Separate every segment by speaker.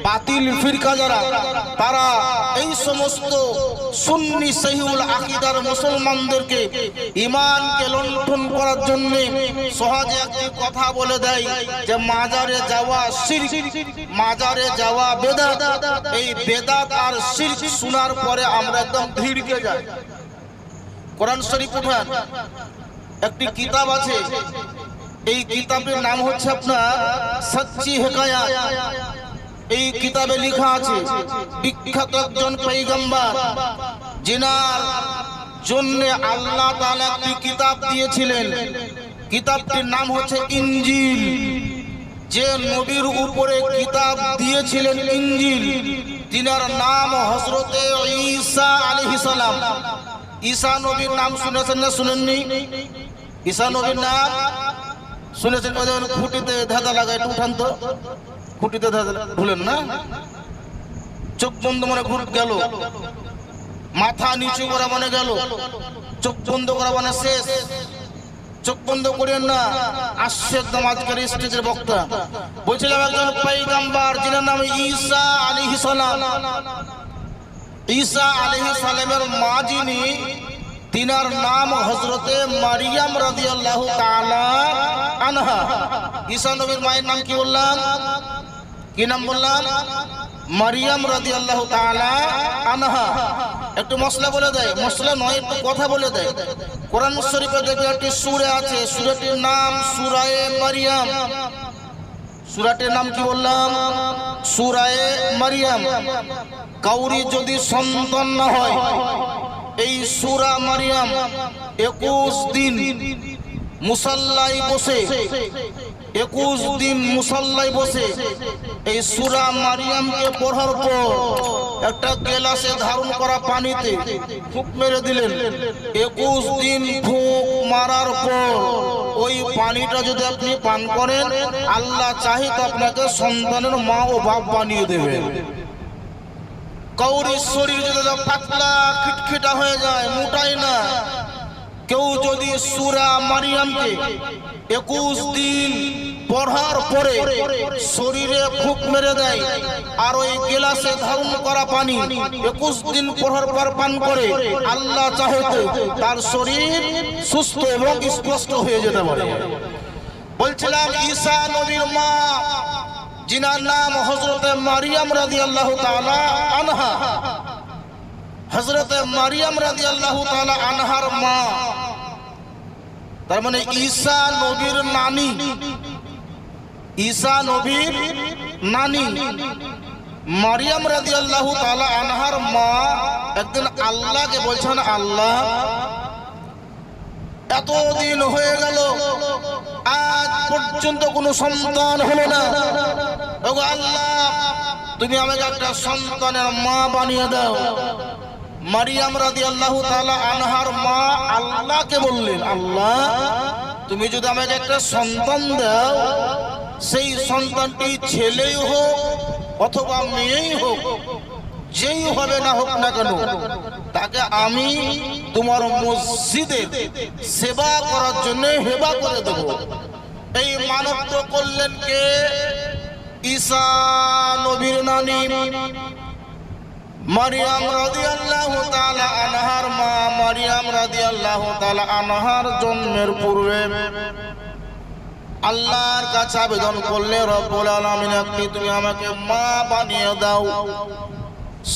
Speaker 1: বাতিল ফিরকা যারা তারা এই সমস্ত সুন্নি সহিহুল আকীদার মুসলমানদেরকে ঈমানকে লণ্ঠন করার জন্য সহজে একটি কথা বলে দেয় যে মাজারে যাওয়া শিরক, মাজারে যাওয়া বেদাত। এই বেদাত আর শিরক শোনার পরে আমরা একদম ভিড়কে যাই। কোরআন শরীফ উঠান, একটি কিতাব আছে, এই কিতাবের নাম হচ্ছে আপনার সচ্চি হিকায়াত। এই কিতাবে লেখা আছে বিখ্যাত একজন পয়গম্বর যিনার জন্য আল্লাহ তাআলা একটি কিতাব দিয়েছিলেন। কিতাবটির নাম হচ্ছে ইনজিল। যে নবীর উপরে কিতাব দিয়েছিলেন ইনজিল, তিনার নাম হযরতে ঈসা আলাইহিস সালাম। ঈসা নবীর নাম শুনেছেন না শুনেননি? ঈসা নবীর নাম শুনেছেন? খুঁটিতে ধাঁধা লাগায়, উঠান তো, খুঁটিতে ধাঁধা ভুলেন না। চোখ বন্ধ মানে ঘুর গেল, মাথা নিচু করা মানে গেল, চোখ বন্ধ করা মানে শেষ। চোখ বন্ধ করেন না, আসছে একদম আজকের স্টেজের বক্তা। বলছিলাম একজন পয়গম্বর যিনার নাম ঈসা আলাইহিস সালাম। ঈসা আলাইহিস সালামের মা যিনি, তিনার নাম হযরতে মারিয়াম রাদিয়াল্লাহু তাআলা আনহা। ঈসা নবীর মায়ের নাম কি বললাম? কি নাম বললাম? মারিয়াম রাদিয়াল্লাহু তাআলা আনহা। একটু মশলা বলে দেয়, মশলা নয়, একটু কথা বলে দেয়। কোরআন শরীফে দেখবে একটি সূরা আছে, সূরাটির নাম সূরায়ে মারিয়াম। সূরাটির নাম কি বললাম? সূরায়ে মারিয়াম। কাউরি যদি সন্তান না হয়, এই সূরা মারিয়াম 21 দিন মুসাল্লায় বসে, 21 দিন মুসাল্লায় বসে এই সূরা মারিয়ামকে পড়ার পর একটা গ্লাসে ধারণ করা পানিতে ফুঁক মেরে দিলেন। 21 দিন ফুঁক মারার পর ওই পানিটা যদি আপনি পান করেন, আল্লাহ চাহে তো আপনাকে সন্তানের মা ও বাপ বানিয়ে দেবে। কাউরির শরীর যদি পাতলা খিটখিটা হয়ে যায়, মোটাই না, কেউ যদি সূরা মারিয়ামকে 21 দিন পড়ার পরে শরীরে ফুঁক মেরে দেয় আর ওই গ্লাসে ধারণ করা পানি 21 দিন পড়ার পর পান করে, আল্লাহ চাহে তো তার শরীর সুস্থ এবং স্পষ্ট হয়ে যেতে পারে। বলছিলাম ঈসা নবীর মা যিনার নাম হযরতে মারিয়াম রাদিয়াল্লাহু তাআলা আনহা, হযরতে মারিয়াম রাদিয়াল্লাহু তাআলা আনহার মা, তার মানে ঈসা নবীর নানি, ঈসা নবীর নানি মারিয়াম রাদিয়াল্লাহু তাআলা আনহার মা একদিন আল্লাহকে বলছেন, আল্লাহ এতদিন হয়ে গেল, আজ পর্যন্ত কোনো সন্তান হলো না, ওগো আল্লাহ তুমি আমাকে একটা সন্তানের মা বানিয়ে দাও। মারিয়াম রাদিয়াল্লাহু তাআলা আনহার মা আল্লাহকে বললেন, আল্লাহ তুমি যদি আমাকে একটা সন্তান দাও, সেই সন্তানটি ছেলেই হোক অথবা মেয়েই হোক, যেই হবে না হোক না কেন, তাকে আমি তোমার মসজিদে সেবা করার জন্য হেবা করে দেব। এই মানব করলেন কে? ঈসা নবীর নানি মারিয়াম রাদিয়াল্লাহু তাআলা আনহার মা। মারিয়াম রাদিয়াল্লাহু তাআলা আনহার জন্মের পূর্বে আল্লাহর কাছে আবেদন করলে, রব্বুল আলামিন আপনি তুমি আমাকে মা বানিয়ে দাও।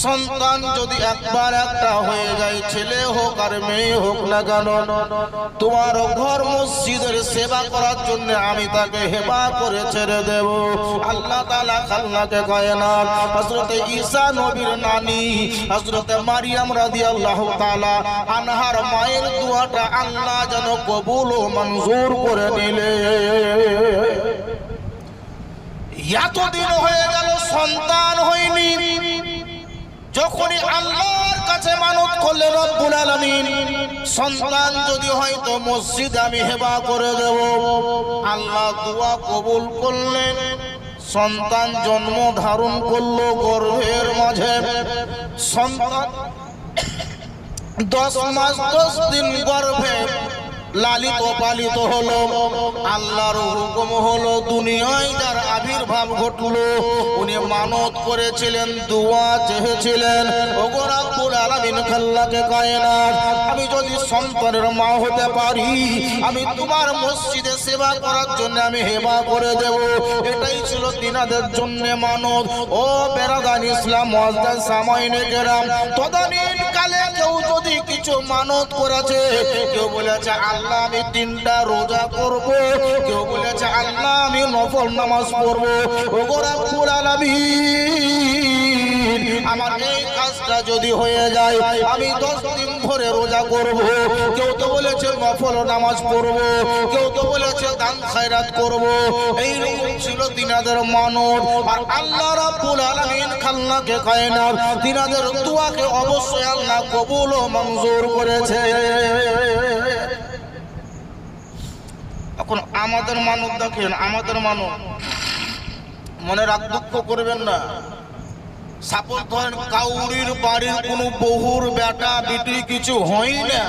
Speaker 1: সন্তান যদি একবার একটা হয়ে যায়, ছেলে হোক আর মেয়ে হোক না কেন, তোমার ঘর মসজিদের সেবা করার জন্য আমি তাকে হেবা করে ছেড়ে দেব। আল্লাহ তাআলা খালনাকে কায়নাত হযরতে ঈসা নবীর নানি হযরতে মারিয়াম রাদিয়াল্লাহু তাআলা আনহার মায়ের দোয়াটা আল্লাহ যেন কবুল ও মঞ্জুর করে নিলে। এতদিন হয়ে গেল সন্তান হয়নি, যখনই আল্লাহর কাছে মানত করলে রব্বুল আলামিন সন্তান যদি হয় তো মসজিদে আমি হেবা করে দেব। আল্লাহ দোয়া কবুল করলেন, সন্তান জন্ম ধারণ করলো গর্ভের মাঝে। সন্তান 10 মাস 10 দিন গর্ভে লালিত পালিত হলো, আল্লাহর হুকুম হলো, দুনিয়ায় যার আবির্ভাব ঘটলো, উনি মানত করেছিলেন, দোয়া চেয়েছিলেন, ওগো রব্বুল আলামিন খাল্লাকে কায়নাত, আমি যদি সন্তানের মা হতে পারি, আমি তোমার মসজিদে সেবা করার জন্য আমি হেবা করে দেব। এটাই ছিল তিনাদের জন্য মানত। ও বেরাদান ইসলাম মুআজ্জাজ সামাইনে কেরাম, তদানীন কালে কেউ যদি কিছু মানত করেছে, কেউ বলেছে আল্লাহ আমি 3টা রোজা করব, কেউ বলেছে আল্লাহ আমি নফল নামাজ পড়ব, ওগো রব্বুল আলামিন আমার এই কাজটা যদি হয়ে যায় আমি 10 দিন ধরে রোজা করব, কেউ তো বলেছে নফল নামাজ পড়ব, কেউ তো বলেছে দান খায়রাত করব। এইরকম ছিল তিনাদের মানত। আর আল্লাহ রাব্বুল আলামিন খাল্লাকে কায়নাত তিনাদের দোয়াকে অবশ্যই আল্লাহ কবুল ও মঞ্জুর করেছে। এখন আমাদের মানত দেখেন, আমাদের মানত মনে রাগ দুঃখ করবেন না। সাপোজ ধরেন কাউরির বাড়ির কোনো বহুর বেটা বিটি কিছু হয় না,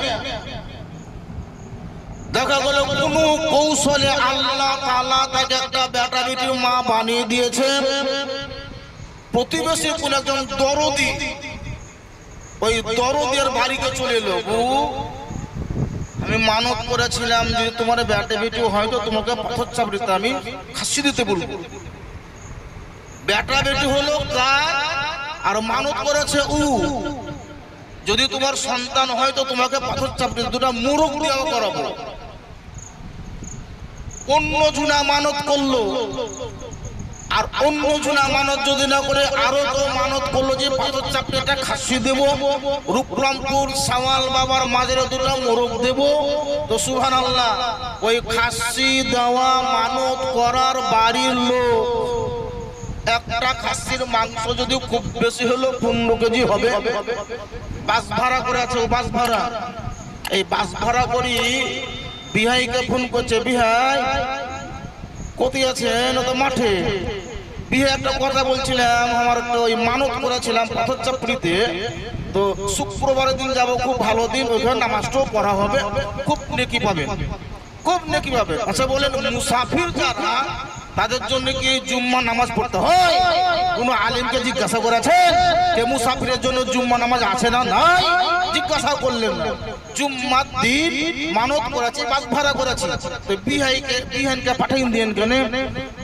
Speaker 1: দেখা গেল কোনো কৌশলে আল্লাহ তাআলা তাকে একটা বেটা বিটির মা বানিয়ে দিয়েছে। প্রতিবেশী কোন একজন দরদি, ওই দরদের বাড়িতে চলে এলো, আমি মানত করেছিলাম যে তোমার বেটা বেটি হয়তো তোমাকে পাথর চাপড়িতে আমি খাসি দিতে বলবো। বেটা বেটি হলো কার, আর মানত করেছে যদি তোমার সন্তান হয় তো তোমাকে পাথর চাপড়িতে 2টা মুরগ দেওয়া করাবো। অন্য জুনা মানত করলো, আর অন্য জুনা মানত যদি না করে আরো তো মানত করলো যে পাথর চাপড়িটা খাসি দেব, রূপরামপুর সাওয়াল বাবার মাঝের 2টা মোরগ দেব। তো সুবহানাল্লাহ, ওই খাসি দেওয়া মানত করার বাড়ির লোক একটা খাসির মাংস যদি খুব বেশি হলো 15 কেজি হবে। বাস ভাড়া করে আছে, ও বাস ভাড়া, এই বাস ভাড়া করি বিহাইকে ফোন করছে, বিহাই কোথায় আছেন? তো মাঠে। বিহাই একটা কথা বলছিলাম, আমার একটা ওই মানত করেছিলাম পাথর চাপড়িতে, তো শুক্রবারের দিন যাব, খুব ভালো দিন, ওইখানে নামাজটাও পড়া হবে, খুব নেকি পাবে, খুব নেকি পাবে। আচ্ছা বলেন, মুসাফির যারা তাদের জন্য কি জুম্মা নামাজ পড়তে হয়? কোন আলেমকে জিজ্ঞাসা করেছেন যে মুসাফিরের জন্য জুম্মা নামাজ আছে না নাই? জিজ্ঞাসা করলেন না। জুম্মার দিন মানত করেছে, বাস ভাড়া করেছে, তো বিহানকে পাঠাইন দেন কেন,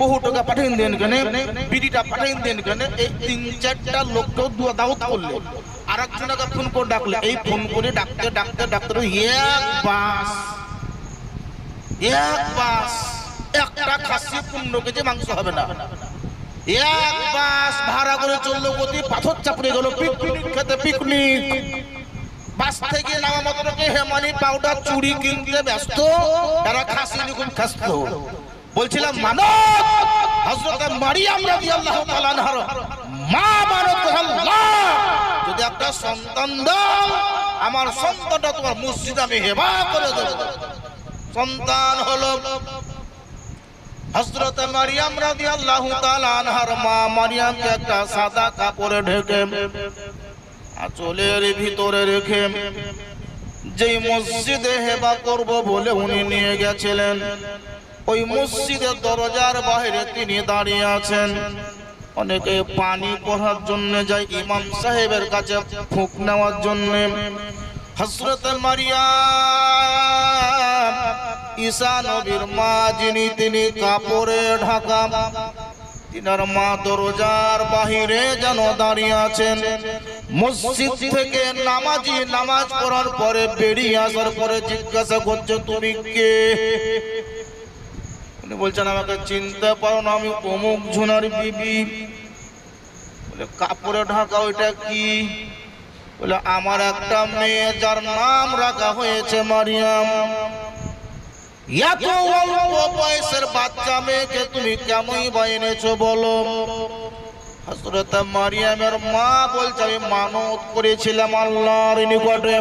Speaker 1: বহু টাকা পাঠাইন দেন কেন, বিড়িটা পাঠাইন দেন কেন, এই 3-4টা লোককেও দাওয়াত করলে। আর একজনকে ফোন করে ডাকলে, এই ফোন করে ডাকতে ডাকতে ডাকতে এক বাস একটা খাসি 15 কেজি মাংস হবে না। এক বাস ভাড়া করে চললো, গতি পাথর চাপড়ে গেল পিকনিক খেতে। পিকনিক বাস থেকে নামা মাত্রকে হেমানি পাউডার চুড়ি কিনতে ব্যস্ত, তারা খাসি নিকুম খাসত। বলছিলাম মানত হযরত মারিয়াম রাদিয়াল্লাহু তাআলা আনহার মা মানত আল্লাহ যদি একটা সন্তান দাও, আমার সন্তানটা তোমার মসজিদে আমি হেবা করে দেব। সন্তান হলো হযরত মারিয়াম রাদিয়াল্লাহু তাআলা আনহার মা মারিয়ামকে একটা সাদা কাপড়ে ঢেকে আঁচলের ভিতরে রেখে যেই মসজিদে হেবা করব বলে উনি নিয়ে গেছিলেন, ওই মসজিদের দরজার বাইরে তিনি দাঁড়িয়ে আছেন। অনেকে পানি পড়ার জন্য যায় ইমাম সাহেবের কাছে ফুঁক নেওয়ার জন্য। হযরত মারিয়াম ঈসা নবীর মা যিনি, তিনি কাপড়ে ঢাকা, তিনার মা দরজার বাহিরে যেন দাঁড়িয়ে আছেন। মসজিদ থেকে নামাজি নামাজ পড়ার পরে বেরিয়ে আসার পরে জিজ্ঞাসা করছে, তুমি কে? উনি বলছেন, আমাকে চিনতে পারো না, আমি অমুক ঝুনার বিবি। বলে কাপড়ে ঢাকা ওইটা কি? বলে আমার একটা মেয়ে যার নাম রাখা হয়েছে মারিয়াম। এত অল্প বয়সের বাচ্চা মেয়েকে তুমি কেমন এনেছো বলো? হযরত মারিয়ামের মা বলছে, আমি মানত করেছিলাম আল্লাহর নিকটে,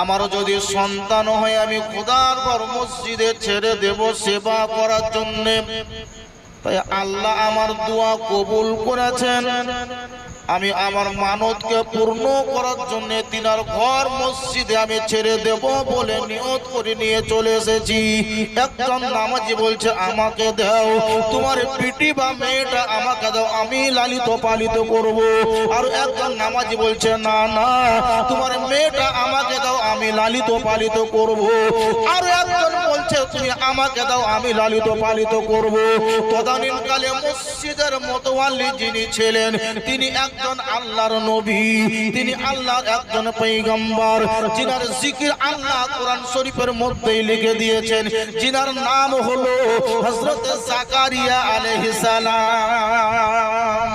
Speaker 1: আমার যদি সন্তান হয় আমি খোদার ঘর মসজিদে ছেড়ে দেব সেবা করার জন্য। তাই আল্লাহ আমার দোয়া কবুল করেছেন, আমি আমার মানতকে পূর্ণ করার জন্য তিনার ঘর মসজিদে আমি ছেড়ে দেব বলে নিয়ত করে নিয়ে চলে এসেছি। একজন নামাজি বলছে আমাকে দাও, তোমার পিটি বা মেয়েটা আমাকে দাও, আমি লালিত পালিত করব। আর একজন নামাজি বলছে না না, তোমার মেয়েটা আমাকে দাও, আমি লালিত পালিত করব। আর একজন বলছে তুমি আমাকে দাও, আমি লালিত পালিত করব। তদানীকালে মসজিদের মোতওয়াল্লি যিনি ছিলেন তিনি একজন আল্লাহর নবী, তিনি আল্লাহর একজন পয়গম্বর, যিনার জিকির আল্লাহ কোরআন শরীফের মধ্যেই লিখে দিয়েছেন, যিনার নাম হলো হযরত জাকারিয়া আলাইহিস সালাম।